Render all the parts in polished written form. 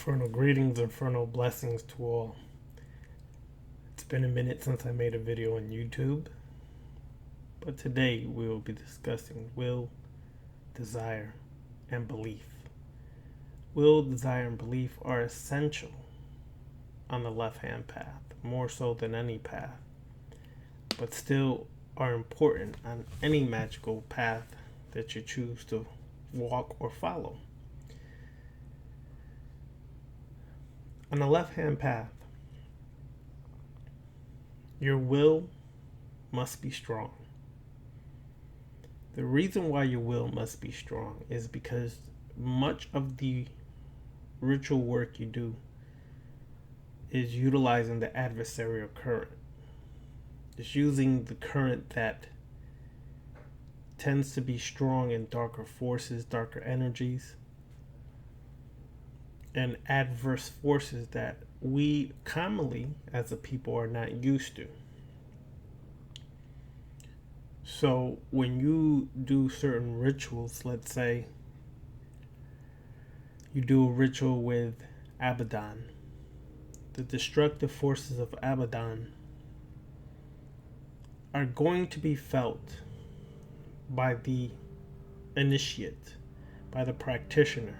Infernal greetings, infernal blessings to all. It's been a minute since I made a video on YouTube, but today we will be discussing will, desire, and belief. Will, desire, and belief are essential on the left-hand path, more so than any path, but still are important on any magical path that you choose to walk or follow. On the left-hand path, your will must be strong. The reason why your will must be strong is because much of the ritual work you do is utilizing the adversarial current. It's using the current that tends to be strong in darker forces, darker energies, and adverse forces that we commonly as a people are not used to. So when you do certain rituals, let's say you do a ritual with Abaddon, the destructive forces of Abaddon are going to be felt by the initiate, by the practitioner.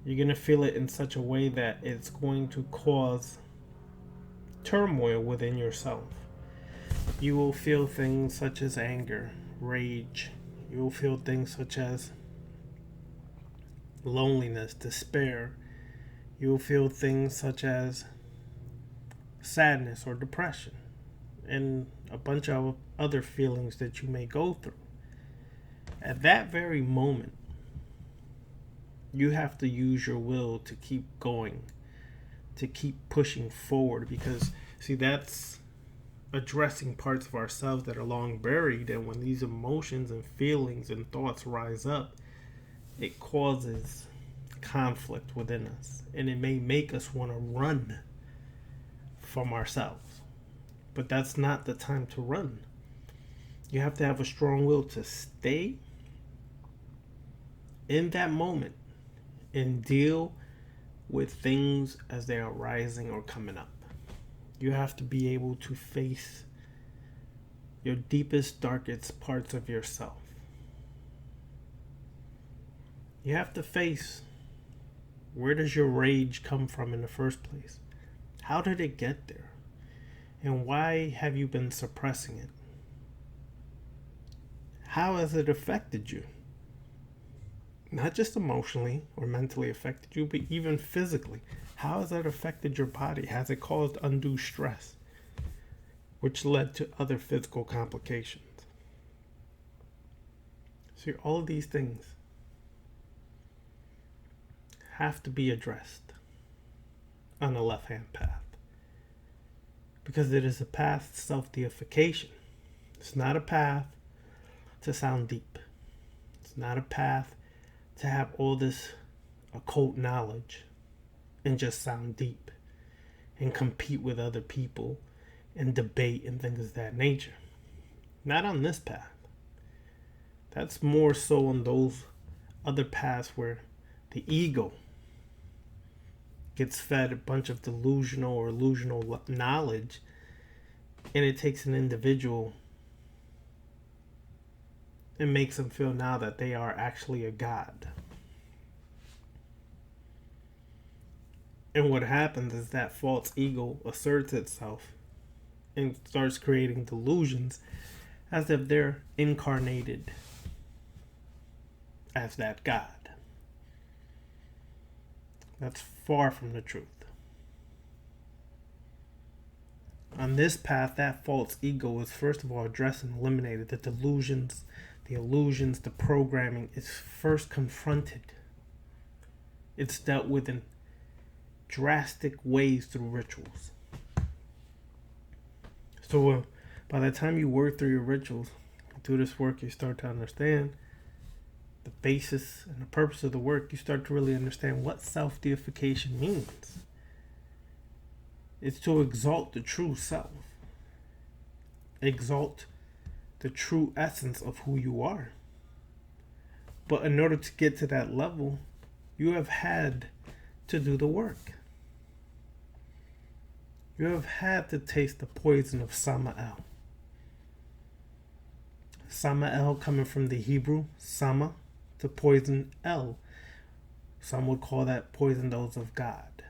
You're going to feel it in such a way that it's going to cause turmoil within yourself. You will feel things such as anger, rage. You will feel things such as loneliness, despair. You will feel things such as sadness or depression, and a bunch of other feelings that you may go through. At that very moment, you have to use your will to keep going, to keep pushing forward, because, see, that's addressing parts of ourselves that are long buried, and when these emotions and feelings and thoughts rise up, it causes conflict within us, and it may make us want to run from ourselves. But that's not the time to run. You have to have a strong will to stay in that moment and deal with things as they are rising or coming up. You have to be able to face your deepest, darkest parts of yourself. You have to face, where does your rage come from in the first place? How did it get there? And why have you been suppressing it? How has it affected you? Not just emotionally or mentally affected you, but even physically. How has that affected your body? Has it caused undue stress, which led to other physical complications? See, all of these things have to be addressed on the left-hand path, because it is a path to self-deification. It's not a path to sound deep. It's not a path to have all this occult knowledge and just sound deep and compete with other people and debate and things of that nature. Not on this path. That's more so on those other paths where the ego gets fed a bunch of delusional or illusional knowledge, and it takes an individual and makes them feel now that they are actually a god. And what happens is that false ego asserts itself and starts creating delusions as if they're incarnated as that god. That's far from the truth. On this path, that false ego is first of all addressed and eliminated. The delusions, the illusions, the programming is first confronted. It's dealt with in drastic ways through rituals. So by the time you work through your rituals, do this work, you start to understand the basis and the purpose of the work. You start to really understand what self-deification means. It's to exalt the true self. Exalt the true essence of who you are. But in order to get to that level, you have had to do the work. You have had to taste the poison of Samael. Samael coming from the Hebrew, Sama, to poison El. Some would call that poison those of God.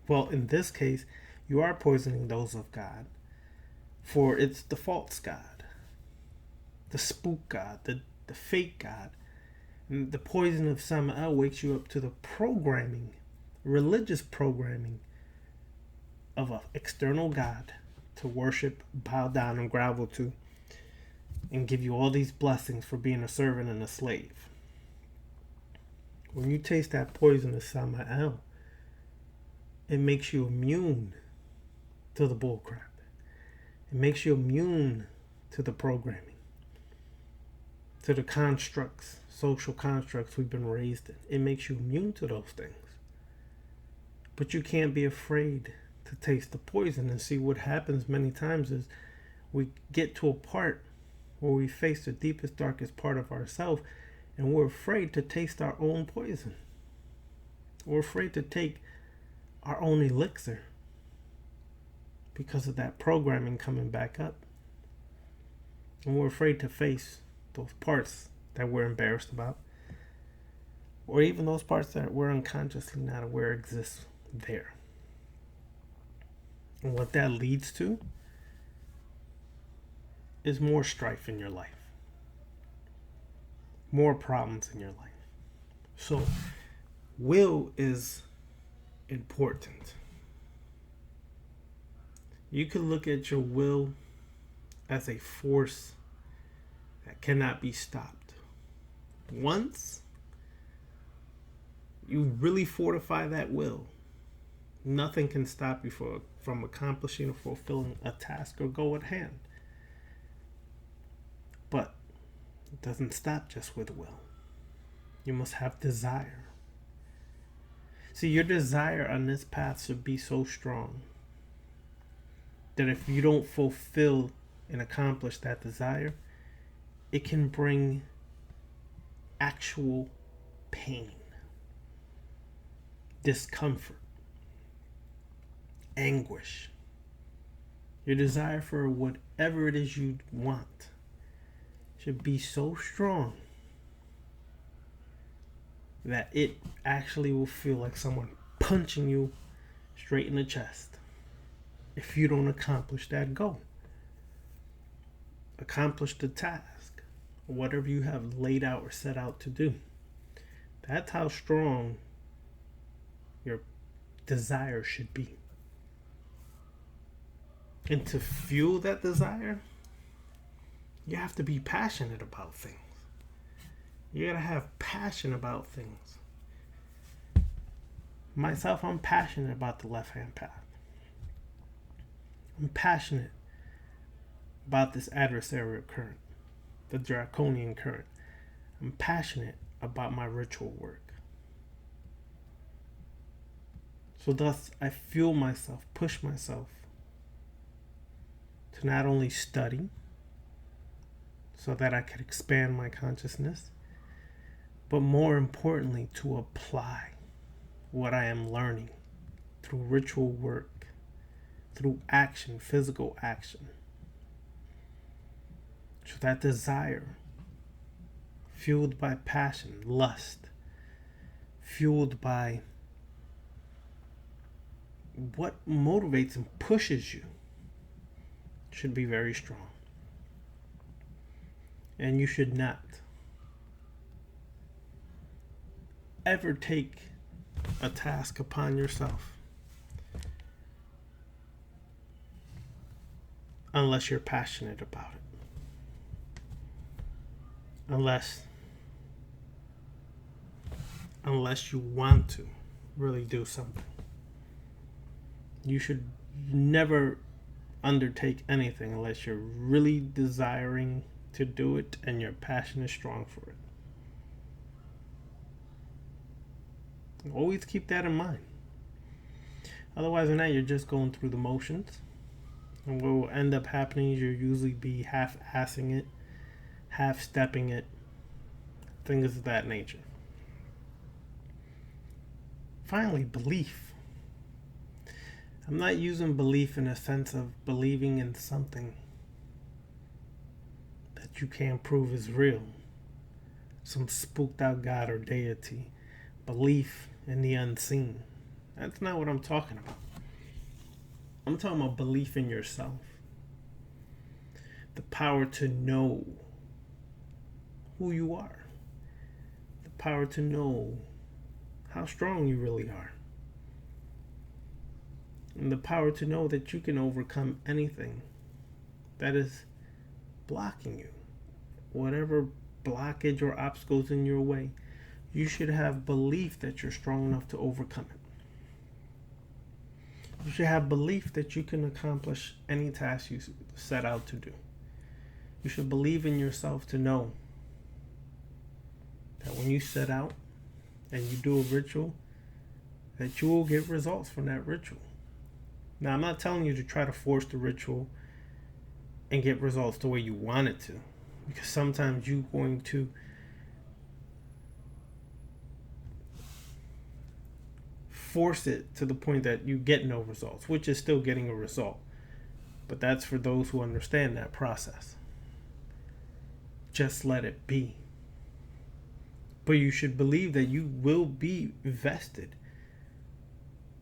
Well, in this case, you are poisoning those of God, for it's the false God, the spook God, the fake God. And the poison of Samael wakes you up to the programming, religious programming of an external God to worship, bow down, and grovel to, and give you all these blessings for being a servant and a slave. When you taste that poison of Samael, it makes you immune to the bullcrap. It makes you immune to the programming, to the constructs, social constructs we've been raised in. It makes you immune to those things. But you can't be afraid to taste the poison. And see, what happens many times is we get to a part where we face the deepest, darkest part of ourselves, and we're afraid to taste our own poison. We're afraid to take our own elixir because of that programming coming back up. And we're afraid to face those parts that we're embarrassed about, or even those parts that we're unconsciously not aware exist there. And what that leads to is more strife in your life, more problems in your life. So will is important. You can look at your will as a force that cannot be stopped. Once you really fortify that will, nothing can stop you from accomplishing or fulfilling a task or goal at hand. But it doesn't stop just with will. You must have desire. See, your desire on this path should be so strong that if you don't fulfill and accomplish that desire, it can bring actual pain, discomfort, anguish. Your desire for whatever it is you want should be so strong that it actually will feel like someone punching you straight in the chest if you don't accomplish that goal. Accomplish the task, or whatever you have laid out or set out to do. That's how strong your desire should be. And to fuel that desire, you have to be passionate about things. You gotta have passion about things. Myself, I'm passionate about the left-hand path. I'm passionate about this adversarial current, the draconian current. I'm passionate about my ritual work. So thus, I fuel myself, push myself to not only study so that I could expand my consciousness, but more importantly, to apply what I am learning through ritual work, through action, physical action. So that desire, fueled by passion, lust, fueled by what motivates and pushes you, should be very strong. And you should not ever take a task upon yourself unless you're passionate about it. Unless you want to really do something. You should never undertake anything unless you're really desiring to do it and your passion is strong for it. Always keep that in mind. Otherwise than that, you're just going through the motions. And what will end up happening is you'll usually be half-assing it, half-stepping it, things of that nature. Finally, belief. I'm not using belief in a sense of believing in something that you can't prove is real. Some spooked out God or deity. Belief in the unseen. That's not what I'm talking about. I'm talking about belief in yourself. The power to know who you are. The power to know how strong you really are. And the power to know that you can overcome anything that is blocking you. Whatever blockage or obstacles in your way, you should have belief that you're strong enough to overcome it. You should have belief that you can accomplish any task you set out to do. You should believe in yourself to know that when you set out and you do a ritual, that you will get results from that ritual. Now, I'm not telling you to try to force the ritual and get results the way you want it to, because sometimes you're going to force it to the point that you get no results, which is still getting a result. But that's for those who understand that process. Just let it be. But you should believe that you will be vested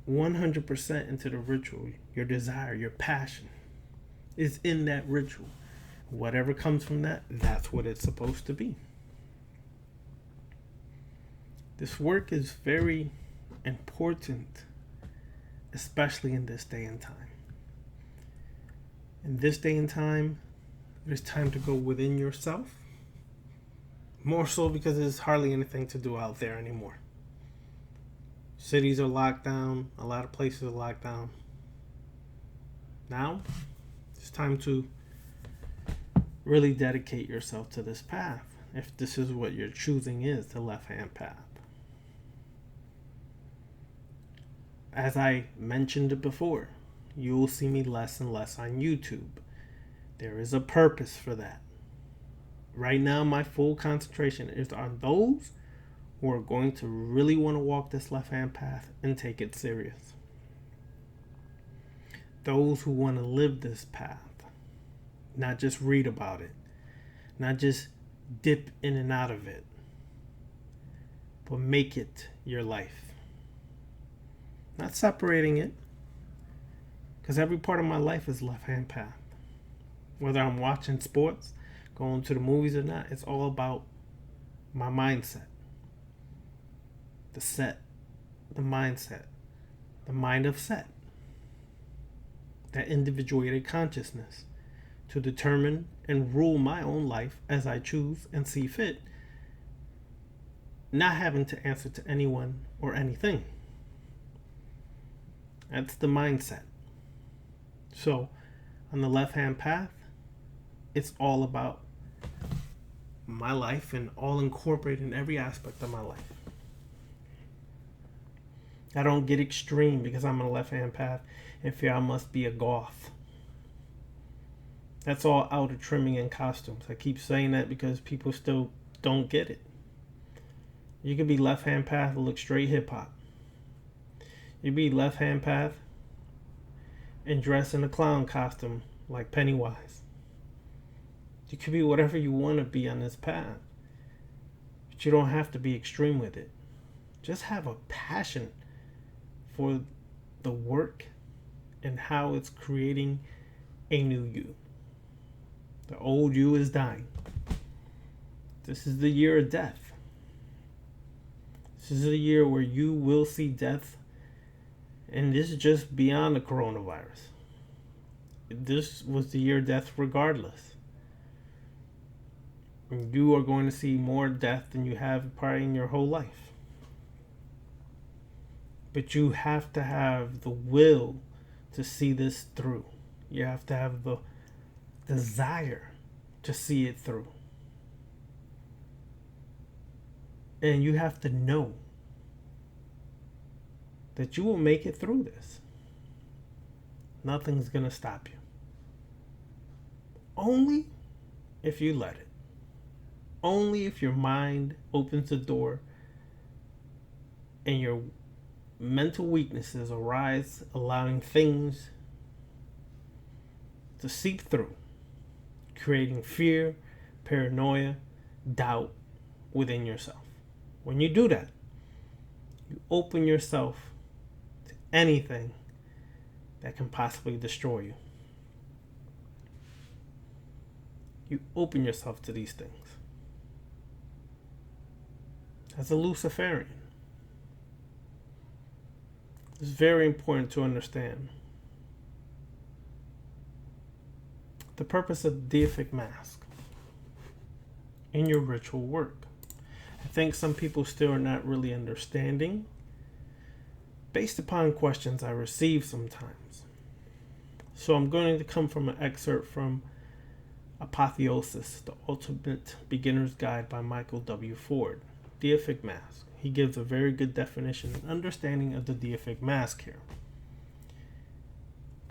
100% into the ritual. Your desire, your passion is in that ritual. Whatever comes from that, that's what it's supposed to be. This work is very important, especially in this day and time. In this day and time, it's time to go within yourself. More so because there's hardly anything to do out there anymore. Cities are locked down. A lot of places are locked down. Now, it's time to really dedicate yourself to this path. If this is what you're choosing is the left-hand path. As I mentioned it before, you will see me less and less on YouTube. There is a purpose for that. Right now, my full concentration is on those who are going to really want to walk this left-hand path and take it serious. Those who want to live this path, not just read about it, not just dip in and out of it, but make it your life. Not separating it, because every part of my life is left-hand path. Whether I'm watching sports, going to the movies or not, it's all about my mindset. The mindset. The mind of set. That individuated consciousness to determine and rule my own life as I choose and see fit, not having to answer to anyone or anything. That's the mindset. So, on the left-hand path, it's all about my life and all incorporated in every aspect of my life. I don't get extreme because I'm on a left-hand path and feel I must be a goth. That's all outer trimming and costumes. I keep saying that because people still don't get it. You can be left-hand path and look straight hip-hop. You be left-hand path and dress in a clown costume like Pennywise. You could be whatever you want to be on this path. But you don't have to be extreme with it. Just have a passion for the work and how it's creating a new you. The old you is dying. This is the year of death. This is a year where you will see death. And this is just beyond the coronavirus. This was the year of death regardless. You are going to see more death than you have probably in your whole life. But you have to have the will to see this through. You have to have the desire to see it through. And you have to know that you will make it through this. Nothing's going to stop you. Only if you let it. Only if your mind opens the door and you're mental weaknesses arise, allowing things to seep through, creating fear, paranoia, doubt within yourself. When you do that, you open yourself to anything that can possibly destroy you. You open yourself to these things. As a Luciferian, it's very important to understand the purpose of the deific mask in your ritual work. I think some people still are not really understanding based upon questions I receive sometimes. So I'm going to come from an excerpt from Apotheosis, the Ultimate Beginner's Guide by Michael W. Ford. Deific mask. He gives a very good definition and understanding of the deific mask here.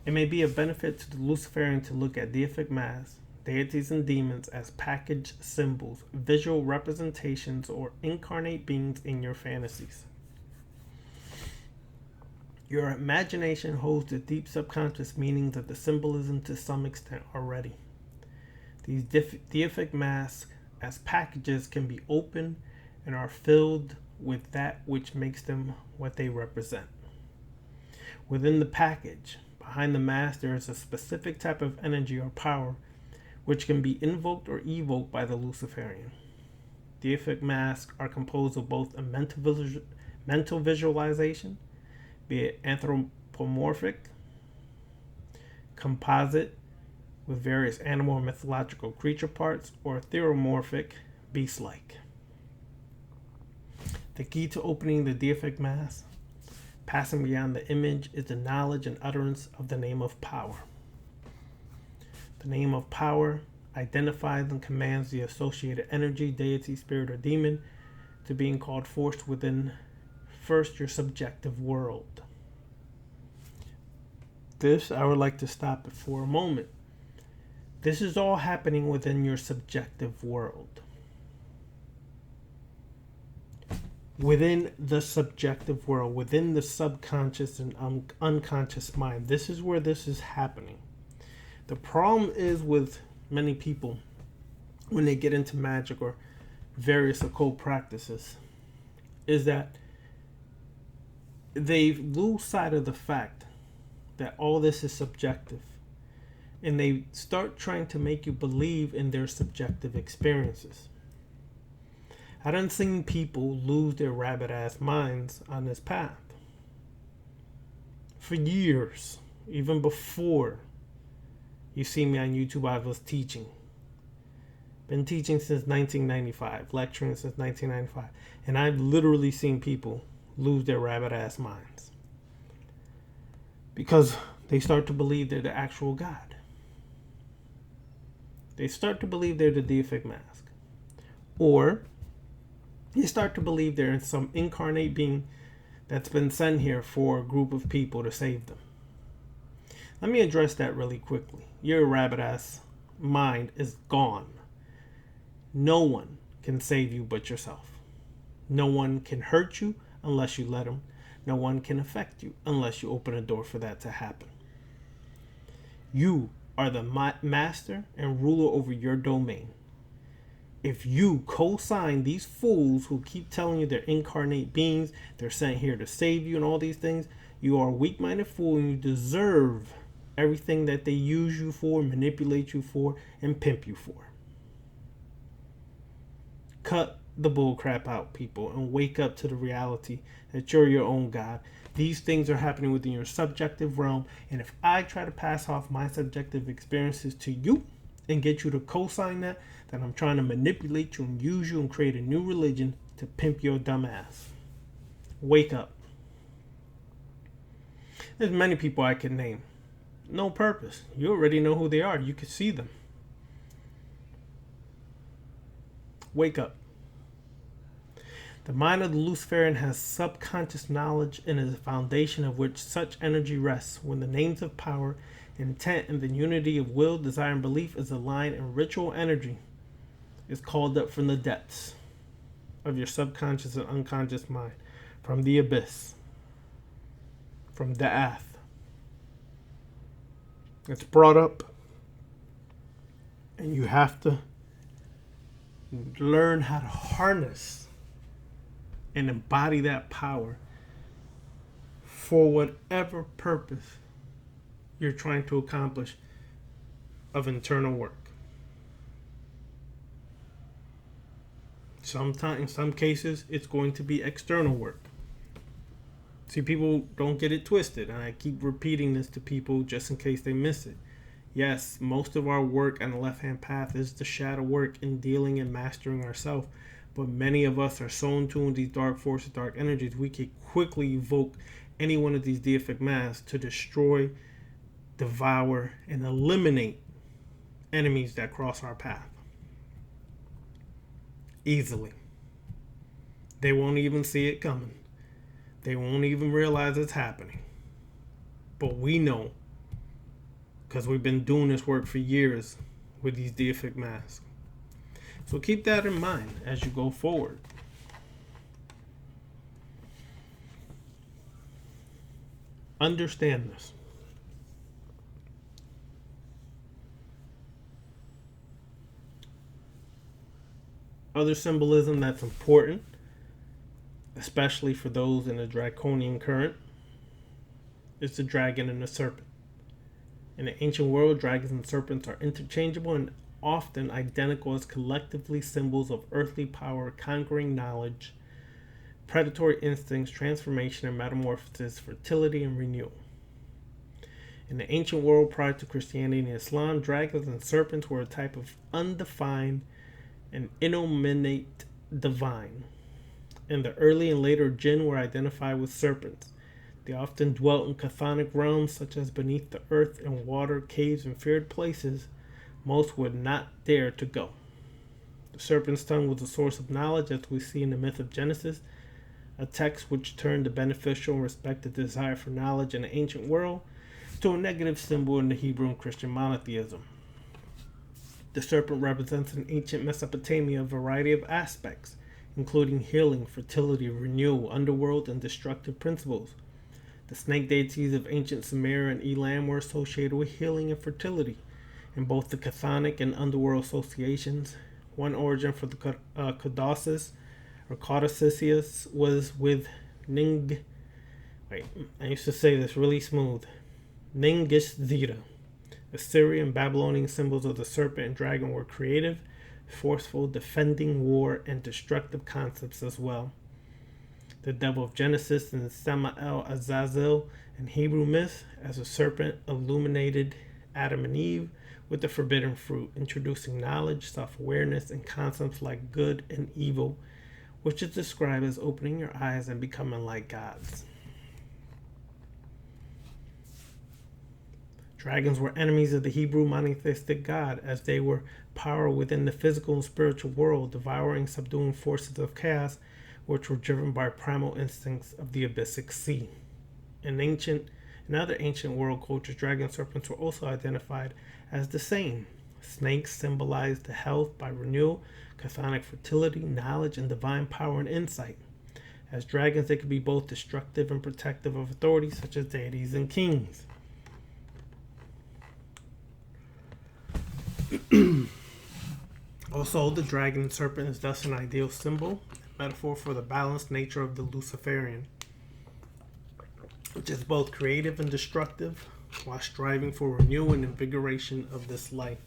It may be a benefit to the Luciferian to look at deific masks, deities and demons as packaged symbols, visual representations, or incarnate beings in your fantasies. Your imagination holds the deep subconscious meanings of the symbolism to some extent already. These deific masks as packages can be opened and are filled with that which makes them what they represent. Within the package, behind the mask, there is a specific type of energy or power which can be invoked or evoked by the Luciferian. Deific masks are composed of both a mental visualization, be it anthropomorphic, composite, with various animal or mythological creature parts, or theomorphic, beast-like. The key to opening the deific mask, passing beyond the image, is the knowledge and utterance of the name of power. The name of power identifies and commands the associated energy, deity, spirit, or demon to being called forth within first your subjective world. This, I would like to stop it for a moment. This is all happening within your subjective world. Within the subjective world, within the subconscious and unconscious mind. This is where this is happening. The problem is with many people when they get into magic or various occult practices is that they lose sight of the fact that all this is subjective, and they start trying to make you believe in their subjective experiences. I done seen people lose their rabbit ass minds on this path for years, even before you see me on YouTube. I was teaching. Been teaching since 1995, lecturing since 1995, and I've literally seen people lose their rabbit ass minds because they start to believe they're the actual God. They start to believe they're the deific mask, or they start to believe they're in some incarnate being that's been sent here for a group of people to save them. Let me address that really quickly. Your rabbit ass mind is gone. No one can save you but yourself. No one can hurt you unless you let them. No one can affect you unless you open a door for that to happen. You are the master and ruler over your domain. If you co-sign these fools who keep telling you they're incarnate beings, they're sent here to save you and all these things, you are a weak-minded fool and you deserve everything that they use you for, manipulate you for, and pimp you for. Cut the bull crap out, people, and wake up to the reality that you're your own God. These things are happening within your subjective realm, and if I try to pass off my subjective experiences to you and get you to co-sign that, then I'm trying to manipulate you and use you and create a new religion to pimp your dumb ass. Wake up. There's many people I can name. No purpose. You already know who they are. You can see them. Wake up. The mind of the Luciferian has subconscious knowledge and is a foundation of which such energy rests. When the names of power, intent, and the unity of will, desire, and belief is aligned, and ritual energy is called up from the depths of your subconscious and unconscious mind, from the abyss. from Da'ath. It's brought up, and you have to learn how to harness and embody that power for whatever purpose you're trying to accomplish of internal work. Sometimes, in some cases, it's going to be external work. See, people don't get it twisted, and I keep repeating this to people just in case they miss it. Yes, most of our work on the left-hand path is the shadow work in dealing and mastering ourselves, but many of us are so in tune with these dark forces, dark energies, we can quickly evoke any one of these deific masks to destroy, devour, and eliminate enemies that cross our path. Easily. They won't even see it coming. They won't even realize it's happening. But we know, because we've been doing this work for years with these deific masks. So keep that in mind as you go forward. Understand this. Other symbolism that's important, especially for those in the draconian current, is the dragon and the serpent. In the ancient world, dragons and serpents are interchangeable and often identical as collectively symbols of earthly power, conquering knowledge, predatory instincts, transformation and metamorphosis, fertility and renewal. In the ancient world prior to Christianity and Islam, dragons and serpents were a type of undefined and innominate divine. In the early and later jinn were identified with serpents. They often dwelt in chthonic realms such as beneath the earth and water, caves, and feared places most would not dare to go. The serpent's tongue was a source of knowledge, as we see in the myth of Genesis, a text which turned the beneficial and respected desire for knowledge in the ancient world to a negative symbol in the Hebrew and Christian monotheism. The serpent represents in ancient Mesopotamia a variety of aspects, including healing, fertility, renewal, underworld, and destructive principles. The snake deities of ancient Sumer and Elam were associated with healing and fertility. In both the chthonic and underworld associations, one origin for the Caduceus or Caduceus was with I used to say this really smooth. Ningishzida. Assyrian and Babylonian symbols of the serpent and dragon were creative, forceful, defending, war, and destructive concepts as well. The devil of Genesis and Samael Azazel in Hebrew myth as a serpent illuminated Adam and Eve with the forbidden fruit, introducing knowledge, self-awareness, and concepts like good and evil, which is described as opening your eyes and becoming like gods. Dragons were enemies of the Hebrew monotheistic God, as they were power within the physical and spiritual world, devouring, subduing forces of chaos, which were driven by primal instincts of the abyssic sea. In other ancient world cultures, dragon and serpents were also identified as the same. Snakes symbolized the health by renewal, chthonic fertility, knowledge, and divine power and insight. As dragons, they could be both destructive and protective of authorities such as deities and kings. Also, the dragon and serpent is thus an ideal symbol, metaphor for the balanced nature of the Luciferian, which is both creative and destructive, while striving for renewal and invigoration of this life.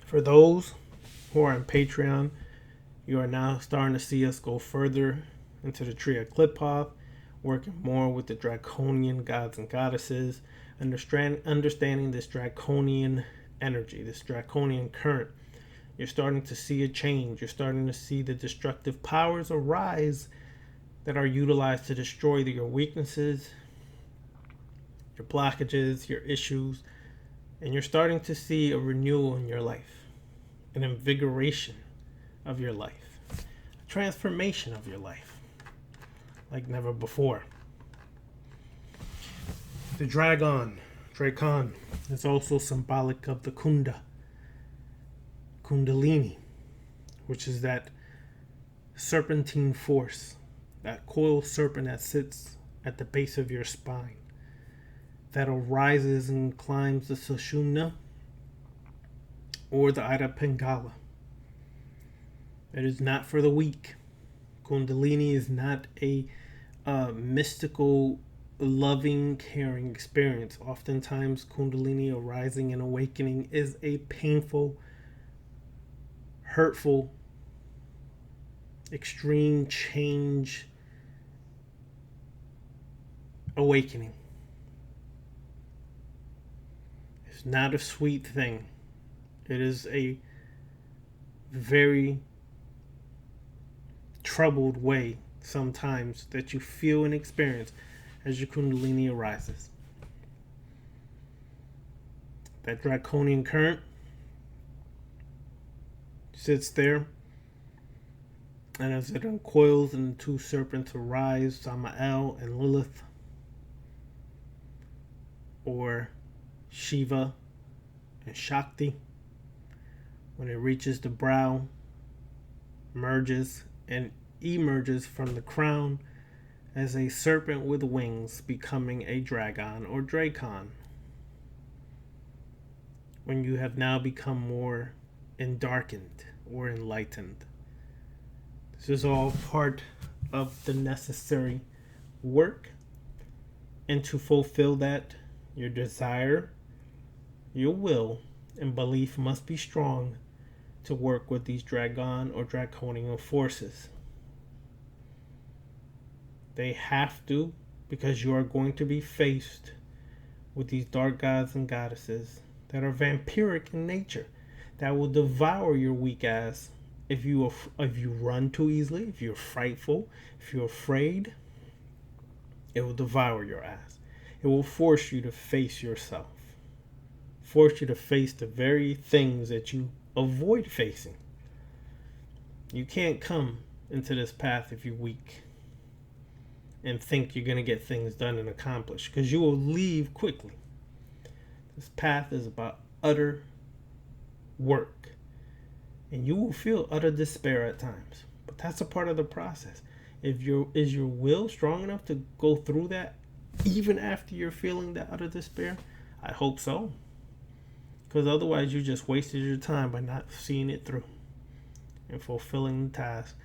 For those who are on Patreon, you are now starting to see us go further into the tree of Kliphoth, working more with the draconian gods and goddesses, understanding this draconian energy, this draconian current. You're starting to see a change. You're starting to see the destructive powers arise that are utilized to destroy your weaknesses, your blockages, your issues, and you're starting to see a renewal in your life, an invigoration of your life, a transformation of your life like never before. The Dracon, is also symbolic of the Kundalini, which is that serpentine force that coiled serpent that sits at the base of your spine, that arises and climbs the Sushumna or the Ida Pingala. It is not for the weak. Kundalini is not a mystical, loving, caring experience. Oftentimes, Kundalini arising and awakening is a painful, hurtful, extreme change awakening. It's not a sweet thing. It is a very troubled way sometimes that you feel and experience as your Kundalini arises. That draconian current sits there, and as it uncoils and the two serpents arise, Samael and Lilith, or Shiva and Shakti, when it reaches the brow, merges and emerges from the crown as a serpent with wings, becoming a dragon or dracon. When you have now become more endarkened or enlightened. This is all part of the necessary work. And to fulfill that, your desire, your will, and belief must be strong to work with these dragon or draconian forces. They have to, because you are going to be faced with these dark gods and goddesses that are vampiric in nature, that will devour your weak ass if you run too easily, if you're frightful, if you're afraid. It will devour your ass. It will force you to face yourself, force you to face the very things that you avoid facing. You can't come into this path if you're weak and think you're going to get things done and accomplished, because you will leave quickly. This path is about utter work, and you will feel utter despair at times, but that's a part of the process. Is your will strong enough to go through that even after you're feeling that utter despair? I hope so, because otherwise you just wasted your time by not seeing it through and fulfilling the task,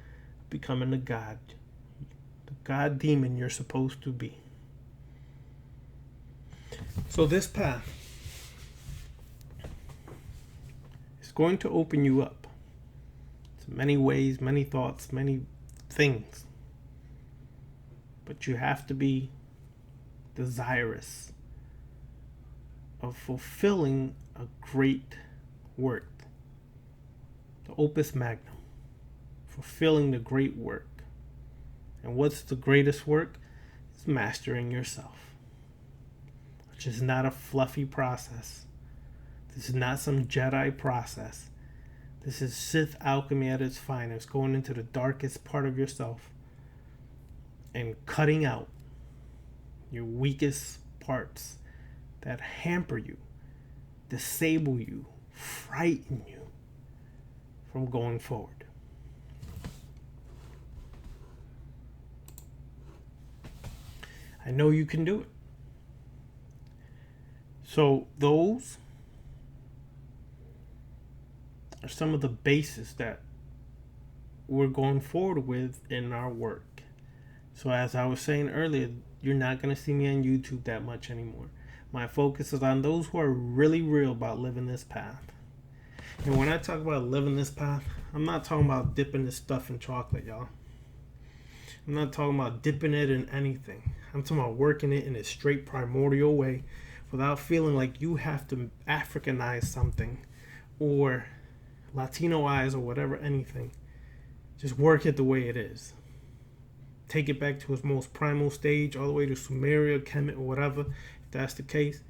becoming the god demon you're supposed to be. So this path is going to open you up to many ways, many thoughts, many things, but you have to be desirous of fulfilling a great work, the opus magnum, fulfilling the great work. And what's the greatest work? It's mastering yourself, which is not a fluffy process. This is not some Jedi process. This is Sith alchemy at its finest, going into the darkest part of yourself and cutting out your weakest parts that hamper you, disable you, frighten you from going forward. I know you can do it. So those are some of the bases that we're going forward with in our work. So as I was saying earlier, you're not going to see me on YouTube that much anymore. My focus is on those who are really real about living this path. And when I talk about living this path, I'm not talking about dipping this stuff in chocolate, y'all. I'm not talking about dipping it in anything. I'm talking about working it in a straight primordial way without feeling like you have to Africanize something or Latinoize or whatever, anything. Just work it the way it is. Take it back to its most primal stage, all the way to Sumeria, Kemet, or whatever, if that's the case.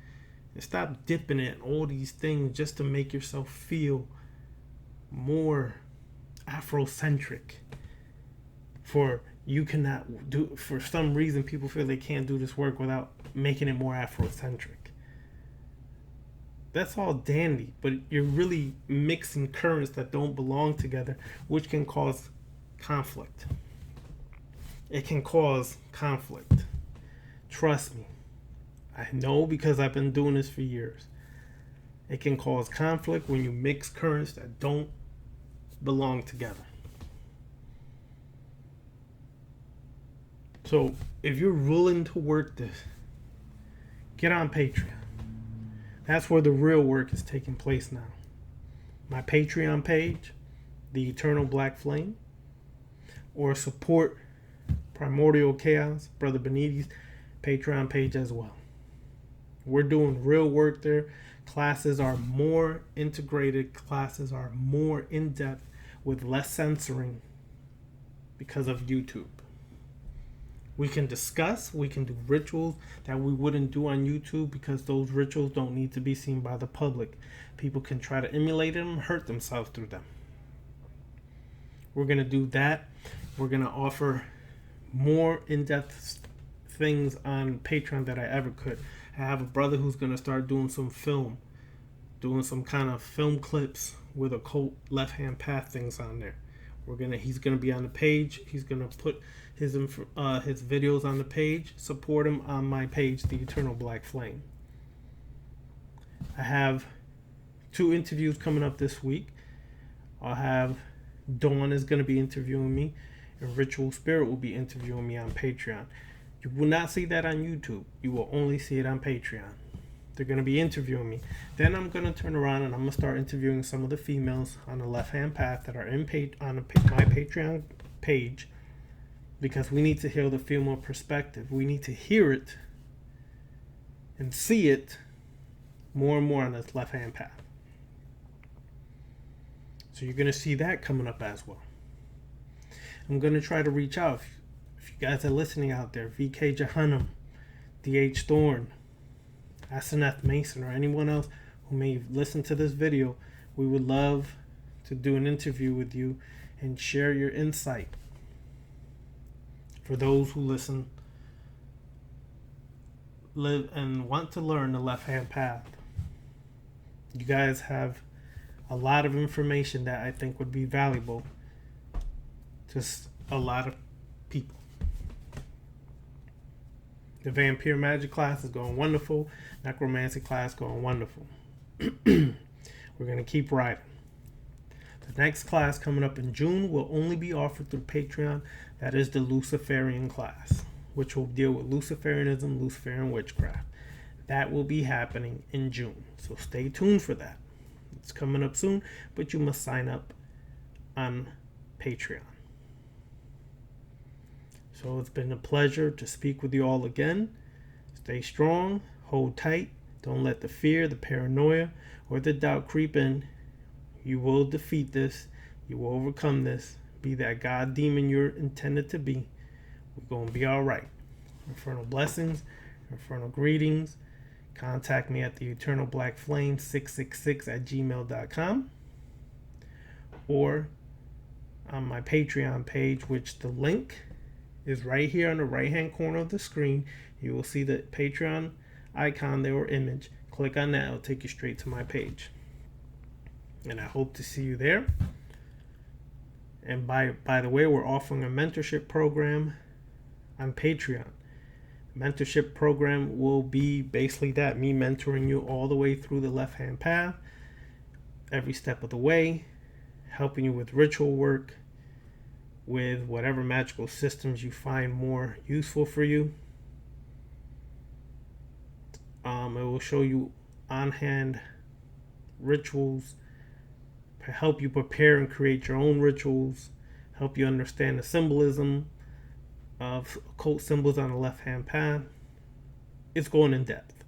And stop dipping it in all these things just to make yourself feel more Afrocentric. For some reason, people feel they can't do this work without making it more Afrocentric. That's all dandy, but you're really mixing currents that don't belong together, which can cause conflict. it can cause conflict. Trust me. I know because I've been doing this for years. It can cause conflict when you mix currents that don't belong together. So if you're willing to work this, get on Patreon. That's where the real work is taking place now. My Patreon page, The Eternal Black Flame, or support Primordial Chaos, Brother Benitez, Patreon page as well. We're doing real work there. Classes are more integrated. Classes are more in-depth with less censoring because of YouTube. We can discuss, we can do rituals that we wouldn't do on YouTube because those rituals don't need to be seen by the public. People can try to emulate them and hurt themselves through them. We're going to do that. We're going to offer more in-depth things on Patreon that I ever could. I have a brother who's going to start doing some kind of film clips with occult left-hand path things on there. He's gonna be on the page. He's gonna put his videos on the page. Support him on my page, The Eternal Black Flame. I have 2 interviews coming up this week. I'll have Dawn is gonna be interviewing me, and Ritual Spirit will be interviewing me on Patreon. You will not see that on YouTube. You will only see it on Patreon. They're going to be interviewing me. Then I'm going to turn around and I'm going to start interviewing some of the females on the left-hand path that are on my Patreon page, because we need to hear the female perspective. We need to hear it and see it more and more on this left-hand path. So you're going to see that coming up as well. I'm going to try to reach out. If you guys are listening out there, VK Jahannam, DH Thorne, Asenath Mason, or anyone else who may listen to this video, we would love to do an interview with you and share your insight. For those who listen, live, and want to learn the left-hand path, you guys have a lot of information that I think would be valuable to a lot of people. The Vampire Magic class is going wonderful. Necromancy class going wonderful. We're going to keep riding. The next class coming up in June will only be offered through Patreon. That is the Luciferian class, which will deal with Luciferianism, Luciferian witchcraft. That will be happening in June. So stay tuned for that. It's coming up soon, but you must sign up on Patreon. So it's been a pleasure to speak with you all again. Stay strong, hold tight, don't let the fear, the paranoia, or the doubt creep in. You will defeat this. You will overcome this. Be that God demon you're intended to be. We're going to be all right. Infernal blessings, infernal greetings. Contact me at the Eternal Black Flame 666 at gmail.com, or on my Patreon page, which the link is right here on the right hand corner of the screen. You will see the Patreon icon there, or image. Click on that, it'll take you straight to my page. And I hope to see you there. And by the way, we're offering a mentorship program on Patreon. Mentorship program will be basically that, me mentoring you all the way through the left hand path, every step of the way, helping you with ritual work, with whatever magical systems you find more useful for you. It will show you on-hand rituals, help you prepare and create your own rituals, help you understand the symbolism of occult symbols on the left-hand path. It's going in depth.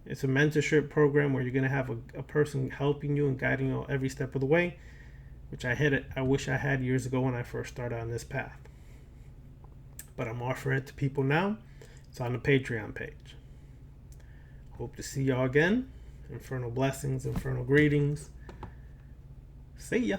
It's a mentorship program where you're going to have a person helping you and guiding you every step of the way, which I wish I had years ago when I first started on this path. But I'm offering it to people now. It's on the Patreon page. Hope to see y'all again. Infernal blessings, infernal greetings. See ya.